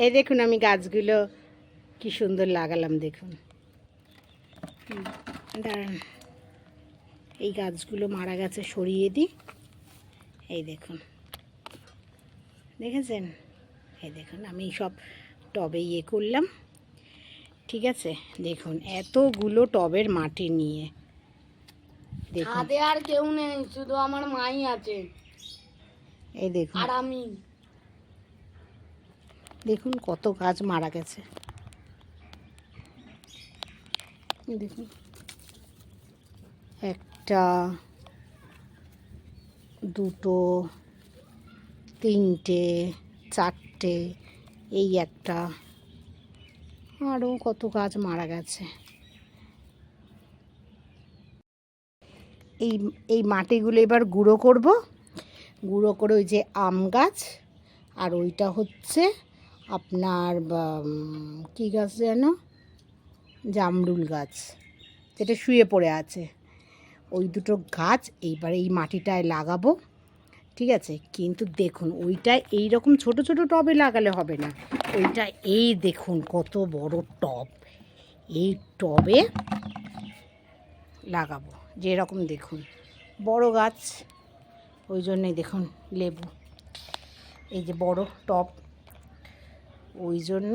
এই দেখুন আমি গাছগুলো কি সুন্দর লাগালাম দেখুন। দাঁড়ান, এই গাছগুলো মারা গেছে, সরিয়ে দিই। এই দেখুন, দেখেছেন? এই দেখুন আমি সব টবে ইয়ে করলাম, ঠিক আছে? দেখুন এতগুলো টবের মাটি নিয়ে, ছাদে আর কেউ নেই, শুধু আমার মাই আছে। এই দেখুন, আর আমি দেখুন কত গাছ মারা গেছে। দেখুন, একটা, দুটো, তিনটে, চারটে, এই একটা, আরও কত গাছ মারা গেছে। এই এই মাটিগুলো এবার গুঁড়ো করব, গুঁড়ো করে ওই যে আম গাছ, আর ওইটা হচ্ছে আপনার কী গাছ যেন, জামরুল গাছ, যেটা শুয়ে পড়ে আছে, ওই দুটো গাছ এইবার এই মাটিটায় লাগাবো, ঠিক আছে? কিন্তু দেখুন ওইটা এই রকম ছোট ছোট টবে লাগালে হবে না, ওইটা এই দেখুন কত বড় টব, এই টবে লাগাবো। যেরকম দেখুন বড় গাছ, ওই জন্যই দেখুন লেবু, এই যে বড় টব, ওই জন্য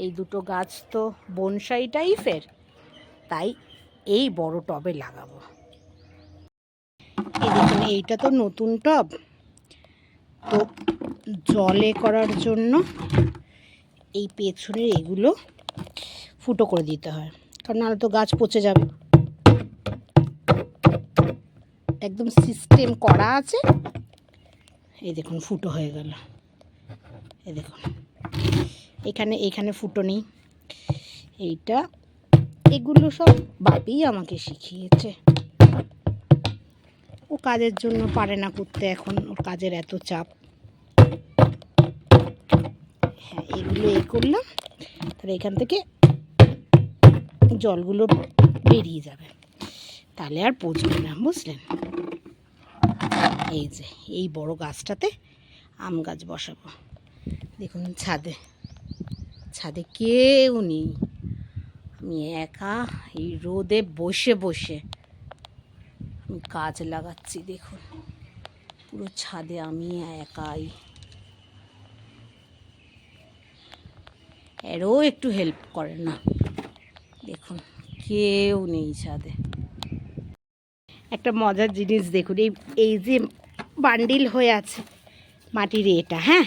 এই দুটো গাছ তো বনসাই টাইপের, তাই এই বড় টবে লাগাবো। এই দেখুন এইটা তো নতুন টব, তো জলে করার জন্য এই পেছনের এগুলো ফুটো করে দিতে হয়, কারণ নাহলে তো গাছ পচে যাবে। একদম সিস্টেম করা আছে। এই দেখুন ফুটো হয়ে গেল, এই দেখুন এখানে ফুটো নেই। এইটা এগুলো সব বাপি আমাকে শিখিয়েছে, ও কাজের জন্য পারে না করতে, এখন ওর কাজের এত চাপ। হ্যাঁ, এগুলো এই করলাম, তাহলে এখান থেকে জলগুলো বেরিয়ে যাবে, তাহলে আর পচবে না, বুঝলেন? এই যে এই বড় গাছটাতে আম গাছ বসাবো। দেখুন ছাদে কেউ নেই, আমি একা এই রোদে বসে বসে আমি গাছ লাগাচ্ছি। দেখুন পুরো ছাদে আমি একাই, এরও একটু হেল্প করে না। দেখুন কেউ নেই ছাদে। একটা মজার জিনিস দেখুন, এই যে বান্ডিল হয়ে আছে মাটির এটা, হ্যাঁ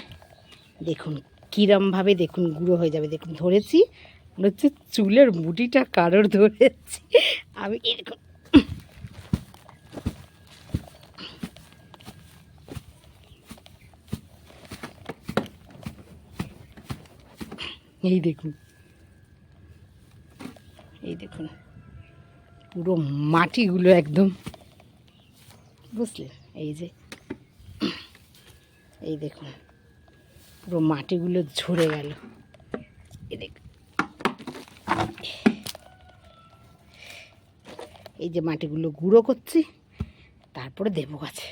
দেখুন কীরমভাবে দেখুন গুঁড়ো হয়ে যাবে। দেখুন ধরেছি, মনে হচ্ছে চুলের মুঠিটা কারোর ধরেছি আমি, এরকম। এই দেখুন, এই দেখুন পুরো মাটিগুলো একদম, বুঝলেন? এই যে এই দেখুন পুরো মাটিগুলো ঝরে গেল। এই দেখুন, এই যে মাটিগুলো গুঁড়ো করছি, তারপরে দেবো গাছে।